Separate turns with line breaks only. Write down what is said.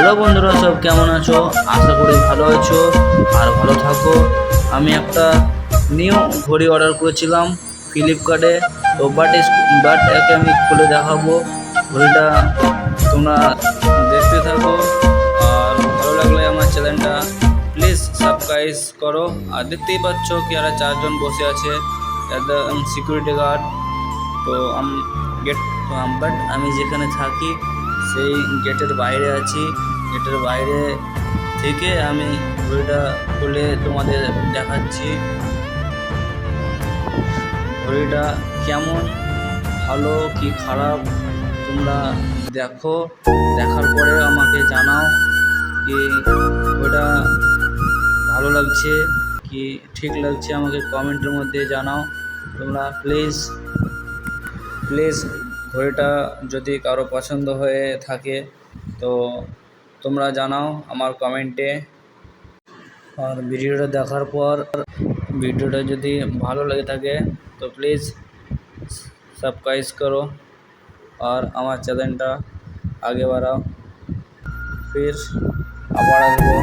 Hello বন্ধুরা, সব কেমন আছো? আশা করি ভালো আছো আর ভালো থাকো। আমি একটা নিউ ঘড়ি অর্ডার করেছিলাম ফ্লিপকার্টে। তো বাট একে আমি খুলে দেখাবো ঘড়িটা, তোমরা দেখতে থাকো। আর ভালো লাগলে আমার চ্যানেলটা প্লিজ সাবস্ক্রাইব করো। আর দেখতেই পাচ্ছ কি আর চারজন বসে আছে, একদম সিকিউরিটি গার্ড। তো গেট বাট আমি যেখানে থাকি সেই গেটের বাইরে আছি। গেটের বাইরে থেকে আমি ঘড়িটা খুলে তোমাদের দেখাচ্ছি ঘড়িটা কেমন, ভালো কি খারাপ তোমরা দেখো। দেখার পরে আমাকে জানাও কি ঘড়িটা ভালো লাগছে কি ঠিক লাগছে, আমাকে কমেন্টের মধ্যে জানাও তোমরা। প্লিজ প্লিজ ঘড়িটা যদি কারো পছন্দ হয়ে থাকে তো তোমরা জানাও আমার কমেন্টে। আর ভিডিওটা দেখার পর ভিডিওটা যদি ভালো লেগে থাকে তো প্লিজ সাবস্ক্রাইব করো আর আমার চ্যানেলটা আগে বাড়াও। ফির আবার আসবো।